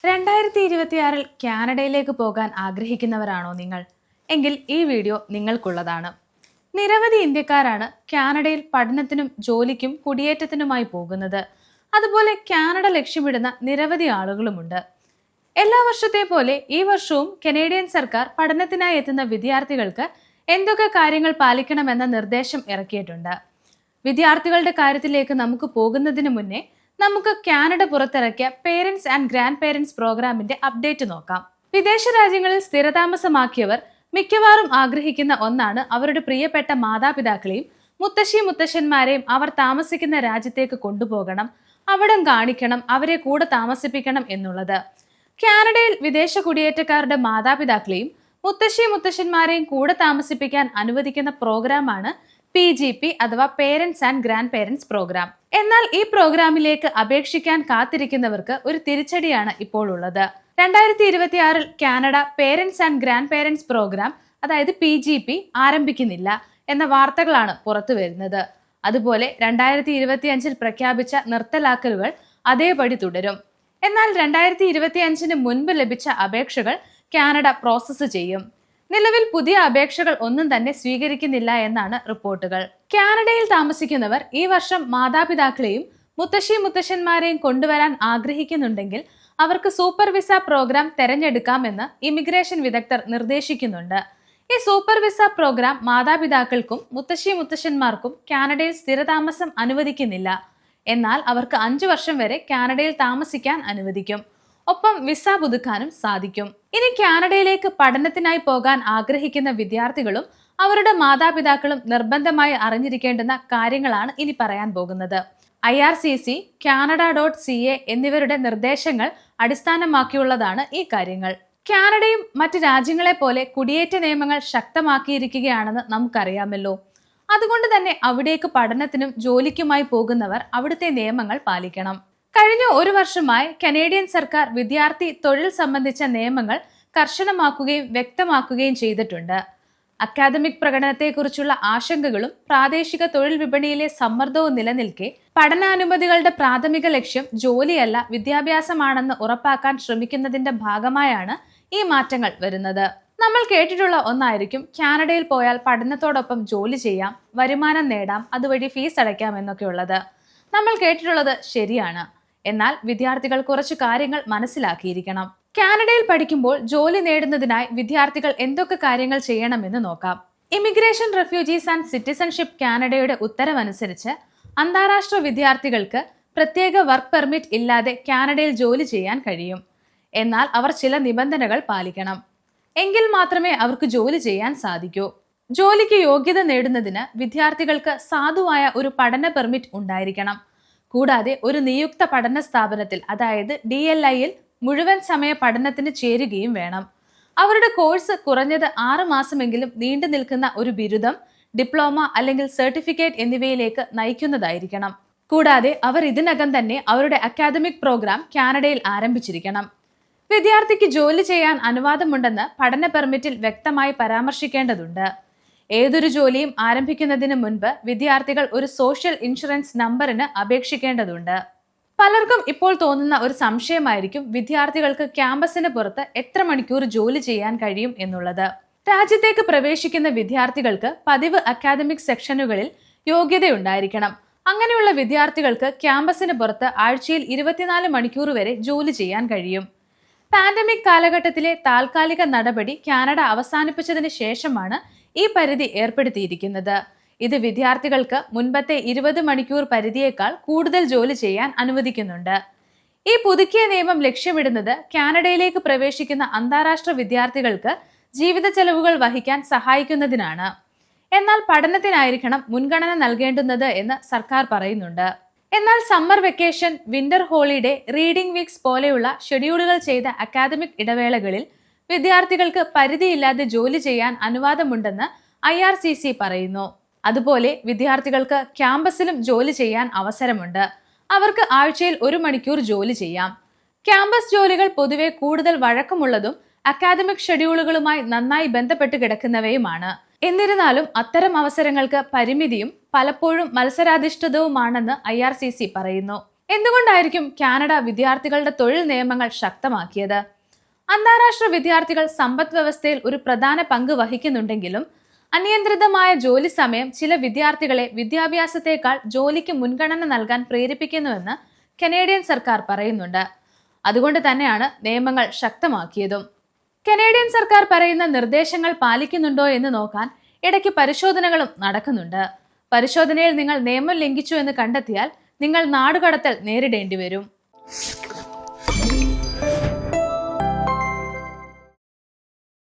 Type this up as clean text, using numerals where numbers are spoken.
2026 കാനഡയിലേക്ക് പോകാൻ ആഗ്രഹിക്കുന്നവരാണോ നിങ്ങൾ? എങ്കിൽ ഈ വീഡിയോ നിങ്ങൾക്കുള്ളതാണ്. നിരവധി ഇന്ത്യക്കാരാണ് കാനഡയിൽ പഠനത്തിനും ജോലിക്കും കുടിയേറ്റത്തിനുമായി പോകുന്നത്. അതുപോലെ കാനഡ ലക്ഷ്യമിടുന്ന നിരവധി ആളുകളുമുണ്ട്. എല്ലാ വർഷത്തെ പോലെ ഈ വർഷവും കനേഡിയൻ സർക്കാർ പഠനത്തിനായി എത്തുന്ന വിദ്യാർത്ഥികൾക്ക് എന്തൊക്കെ കാര്യങ്ങൾ പാലിക്കണമെന്ന നിർദ്ദേശം ഇറക്കിയിട്ടുണ്ട്. വിദ്യാർത്ഥികളുടെ കാര്യത്തിലേക്ക് നമുക്ക് പോകുന്നതിന് മുന്നേ നമുക്ക് കാനഡ പുറത്തിറക്കിയ പേരൻസ് ആൻഡ് ഗ്രാൻഡ് പേരൻസ് പ്രോഗ്രാമിന്റെ അപ്ഡേറ്റ് നോക്കാം. വിദേശ രാജ്യങ്ങളിൽ സ്ഥിരതാമസമാക്കിയവർ മിക്കവാറും ആഗ്രഹിക്കുന്ന ഒന്നാണ് അവരുടെ പ്രിയപ്പെട്ട മാതാപിതാക്കളെയും മുത്തശ്ശിമാരെയും അവർ താമസിക്കുന്ന രാജ്യത്തേക്ക് കൊണ്ടുപോകണം, അവിടം കാണിക്കണം, അവരെ കൂടെ താമസിപ്പിക്കണം എന്നുള്ളത്. കാനഡയിൽ വിദേശ കുടിയേറ്റക്കാരുടെ മാതാപിതാക്കളെയും മുത്തശ്ശിമാരെയും കൂടെ താമസിപ്പിക്കാൻ അനുവദിക്കുന്ന പ്രോഗ്രാമാണ് PGP അഥവാ parents and grand parents program. എന്നാൽ ഈ പ്രോഗ്രാമിലേക്ക് അപേക്ഷിക്കാൻ കാത്തിരിക്കുന്നവർക്ക് ഒരു തിരിച്ചടിയാണ് ഇപ്പോൾ ഉള്ളത്. 2026 Canada parents and grand parents program അതായത് PGP ആരംഭിക്കുന്നില്ല എന്ന വാർത്തകളാണ് പുറത്തു വരുന്നത്. അതുപോലെ 2025 പ്രഖ്യാപിച്ച നിർത്തലാക്കലുകൾ അതേപടി തുടരും. എന്നാൽ 2025 മുൻപ് ലഭിച്ച അപേക്ഷകൾ കാനഡ പ്രോസസ്സ് ചെയ്യും. നിലവിൽ പുതിയ അപേക്ഷകൾ ഒന്നും തന്നെ സ്വീകരിക്കുന്നില്ല എന്നാണ് റിപ്പോർട്ടുകൾ. കാനഡയിൽ താമസിക്കുന്നവർ ഈ വർഷം മാതാപിതാക്കളെയും മുത്തശ്ശിമാരെയും കൊണ്ടുവരാൻ ആഗ്രഹിക്കുന്നുണ്ടെങ്കിൽ അവർക്ക് സൂപ്പർ വിസ പ്രോഗ്രാം തെരഞ്ഞെടുക്കാമെന്ന് ഇമിഗ്രേഷൻ വിദഗ്ധർ നിർദ്ദേശിക്കുന്നുണ്ട്. ഈ സൂപ്പർ വിസ പ്രോഗ്രാം മാതാപിതാക്കൾക്കും മുത്തശ്ശിമാർക്കും കാനഡയിൽ സ്ഥിരതാമസം അനുവദിക്കുന്നില്ല. എന്നാൽ അവർക്ക് 5 വർഷം വരെ കാനഡയിൽ താമസിക്കാൻ അനുവദിക്കും. ഒപ്പം വിസ പുതുക്കാനും സാധിക്കും. ഇനി കാനഡയിലേക്ക് പഠനത്തിനായി പോകാൻ ആഗ്രഹിക്കുന്ന വിദ്യാർത്ഥികളും അവരുടെ മാതാപിതാക്കളും നിർബന്ധമായി അറിഞ്ഞിരിക്കേണ്ടുന്ന കാര്യങ്ങളാണ് ഇനി പറയാൻ പോകുന്നത്. IRCC, Canada.ca എന്നിവരുടെ നിർദ്ദേശങ്ങൾ അടിസ്ഥാനമാക്കിയുള്ളതാണ് ഈ കാര്യങ്ങൾ. കാനഡയും മറ്റ് രാജ്യങ്ങളെ പോലെ കുടിയേറ്റ നിയമങ്ങൾ ശക്തമാക്കിയിരിക്കുകയാണെന്ന് നമുക്കറിയാമല്ലോ. അതുകൊണ്ട് തന്നെ അവിടേക്ക് പഠനത്തിനും ജോലിക്കുമായി പോകുന്നവർ അവിടുത്തെ നിയമങ്ങൾ പാലിക്കണം. കഴിഞ്ഞ 1 വർഷമായി കനേഡിയൻ സർക്കാർ വിദ്യാർത്ഥി തൊഴിൽ സംബന്ധിച്ച നിയമങ്ങൾ കർശനമാക്കുകയും വ്യക്തമാക്കുകയും ചെയ്തിട്ടുണ്ട്. അക്കാദമിക് പ്രകടനത്തെക്കുറിച്ചുള്ള ആശങ്കകളും പ്രാദേശിക തൊഴിൽ വിപണിയിലെ സമ്മർദ്ദവും നിലനിൽക്കെ പഠനാനുമതികളുടെ പ്രാഥമിക ലക്ഷ്യം ജോലിയല്ല വിദ്യാഭ്യാസമാണെന്ന് ഉറപ്പാക്കാൻ ശ്രമിക്കുന്നതിന്റെ ഭാഗമായാണ് ഈ മാറ്റങ്ങൾ വരുന്നത്. നമ്മൾ കേട്ടിട്ടുള്ള ഒന്നായിരിക്കും കാനഡയിൽ പോയാൽ പഠനത്തോടൊപ്പം ജോലി ചെയ്യാം, വരുമാനം നേടാം, അതുവഴി ഫീസ് അടയ്ക്കാം എന്നൊക്കെയുള്ളത്. നമ്മൾ കേട്ടിട്ടുള്ളത് ശരിയാണ്. എന്നാൽ വിദ്യാർത്ഥികൾ കുറച്ച് കാര്യങ്ങൾ മനസ്സിലാക്കിയിരിക്കണം. കാനഡയിൽ പഠിക്കുമ്പോൾ ജോലി നേടുന്നതിനായി വിദ്യാർത്ഥികൾ എന്തൊക്കെ കാര്യങ്ങൾ ചെയ്യണമെന്ന് നോക്കാം. ഇമിഗ്രേഷൻ, റെഫ്യൂജീസ് ആൻഡ് സിറ്റിസൺഷിപ്പ് കാനഡയുടെ ഉത്തരവനുസരിച്ച് അന്താരാഷ്ട്ര വിദ്യാർത്ഥികൾക്ക് പ്രത്യേക വർക്ക് പെർമിറ്റ് ഇല്ലാതെ കാനഡയിൽ ജോലി ചെയ്യാൻ കഴിയും. എന്നാൽ അവർ ചില നിബന്ധനകൾ പാലിക്കണം. എങ്കിൽ മാത്രമേ അവർക്ക് ജോലി ചെയ്യാൻ സാധിക്കൂ. ജോലിക്ക് യോഗ്യത നേടുന്നതിന് വിദ്യാർത്ഥികൾക്ക് സാധുവായ ഒരു പഠന പെർമിറ്റ് ഉണ്ടായിരിക്കണം. കൂടാതെ ഒരു നിയുക്ത പഠന സ്ഥാപനത്തിൽ അതായത് DLIയിൽ മുഴുവൻ സമയ പഠനത്തിന് ചേരുകയും വേണം. അവരുടെ കോഴ്സ് കുറഞ്ഞത് 6 മാസമെങ്കിലും നീണ്ടു നിൽക്കുന്ന ഒരു ബിരുദം, ഡിപ്ലോമ അല്ലെങ്കിൽ സർട്ടിഫിക്കറ്റ് എന്നിവയിലേക്ക് നയിക്കുന്നതായിരിക്കണം. കൂടാതെ അവർ ഇതിനകം തന്നെ അവരുടെ അക്കാദമിക് പ്രോഗ്രാം കാനഡയിൽ ആരംഭിച്ചിരിക്കണം. വിദ്യാർത്ഥിക്ക് ജോലി ചെയ്യാൻ അനുവാദമുണ്ടെന്ന് പഠന പെർമിറ്റിൽ വ്യക്തമായി പരാമർശിക്കേണ്ടതുണ്ട്. ഏതൊരു ജോലിയും ആരംഭിക്കുന്നതിന് മുൻപ് വിദ്യാർത്ഥികൾ ഒരു സോഷ്യൽ ഇൻഷുറൻസ് നമ്പറിന് അപേക്ഷിക്കേണ്ടതുണ്ട്. പലർക്കും ഇപ്പോൾ തോന്നുന്ന ഒരു സംശയമായിരിക്കും വിദ്യാർത്ഥികൾക്ക് ക്യാമ്പസിന് പുറത്ത് എത്ര മണിക്കൂർ ജോലി ചെയ്യാൻ കഴിയും എന്നുള്ളത്. രാജ്യത്തേക്ക് പ്രവേശിക്കുന്ന വിദ്യാർത്ഥികൾക്ക് പതിവ് അക്കാദമിക് സെക്ഷനുകളിൽ യോഗ്യതയുണ്ടായിരിക്കണം. അങ്ങനെയുള്ള വിദ്യാർത്ഥികൾക്ക് ക്യാമ്പസിന് പുറത്ത് ആഴ്ചയിൽ 24 മണിക്കൂർ വരെ ജോലി ചെയ്യാൻ കഴിയും. പാൻഡമിക് കാലഘട്ടത്തിലെ താൽക്കാലിക നടപടി കാനഡ അവസാനിപ്പിച്ചതിന് ശേഷമാണ് ഈ പരിധി ഏർപ്പെടുത്തിയിരിക്കുന്നത്. ഇത് വിദ്യാർത്ഥികൾക്ക് മുൻപത്തെ 20 മണിക്കൂർ പരിധിയേക്കാൾ കൂടുതൽ ജോലി ചെയ്യാൻ അനുവദിക്കുന്നുണ്ട്. ഈ പുതുക്കിയ നിയമം ലക്ഷ്യമിടുന്നത് കാനഡയിലേക്ക് പ്രവേശിക്കുന്ന അന്താരാഷ്ട്ര വിദ്യാർത്ഥികൾക്ക് ജീവിത ചെലവുകൾ വഹിക്കാൻ സഹായിക്കുന്നതിനാണ്. എന്നാൽ പഠനത്തിനായിരിക്കണം മുൻഗണന നൽകേണ്ടുന്നത് എന്ന് സർക്കാർ പറയുന്നുണ്ട്. എന്നാൽ summer vacation, winter holiday, reading weeks പോലെയുള്ള ഷെഡ്യൂളുകൾ ചെയ്ത അക്കാദമിക് ഇടവേളകളിൽ വിദ്യാർത്ഥികൾക്ക് പരിധിയില്ലാതെ ജോലി ചെയ്യാൻ അനുവാദമുണ്ടെന്ന് IRCC പറയുന്നു. അതുപോലെ വിദ്യാർത്ഥികൾക്ക് ക്യാമ്പസിലും ജോലി ചെയ്യാൻ അവസരമുണ്ട്. അവർക്ക് ആഴ്ചയിൽ 1 മണിക്കൂർ ജോലി ചെയ്യാം. ക്യാമ്പസ് ജോലികൾ പൊതുവെ കൂടുതൽ വഴക്കമുള്ളതും അക്കാദമിക് ഷെഡ്യൂളുകളുമായി നന്നായി ബന്ധപ്പെട്ട് കിടക്കുന്നവയുമാണ്. എന്നിരുന്നാലും അത്തരം അവസരങ്ങൾക്ക് പരിമിതിയും പലപ്പോഴും മത്സരാധിഷ്ഠിതവുമാണെന്ന് IRCC പറയുന്നു. എന്തുകൊണ്ടായിരിക്കും കാനഡ വിദ്യാർത്ഥികളുടെ തൊഴിൽ നിയമങ്ങൾ ശക്തമാക്കിയത്? അന്താരാഷ്ട്ര വിദ്യാർത്ഥികൾ സമ്പദ് വ്യവസ്ഥയിൽ ഒരു പ്രധാന പങ്ക് വഹിക്കുന്നുണ്ടെങ്കിലും അനിയന്ത്രിതമായ ജോലി സമയം ചില വിദ്യാർത്ഥികളെ വിദ്യാഭ്യാസത്തെക്കാൾ ജോലിക്ക് മുൻഗണന നൽകാൻ പ്രേരിപ്പിക്കുന്നുവെന്ന് കനേഡിയൻ സർക്കാർ പറയുന്നുണ്ട്. അതുകൊണ്ട് തന്നെയാണ് നിയമങ്ങൾ ശക്തമാക്കിയതും. കനേഡിയൻ സർക്കാർ പറയുന്ന നിർദ്ദേശങ്ങൾ പാലിക്കുന്നുണ്ടോ എന്ന് നോക്കാൻ ഇടയ്ക്ക് പരിശോധനകളും നടക്കുന്നുണ്ട്. പരിശോധനയിൽ നിങ്ങൾ നിയമം ലംഘിച്ചു എന്ന് കണ്ടെത്തിയാൽ നിങ്ങൾ നാടുകടത്തൽ നേരിടേണ്ടി വരും.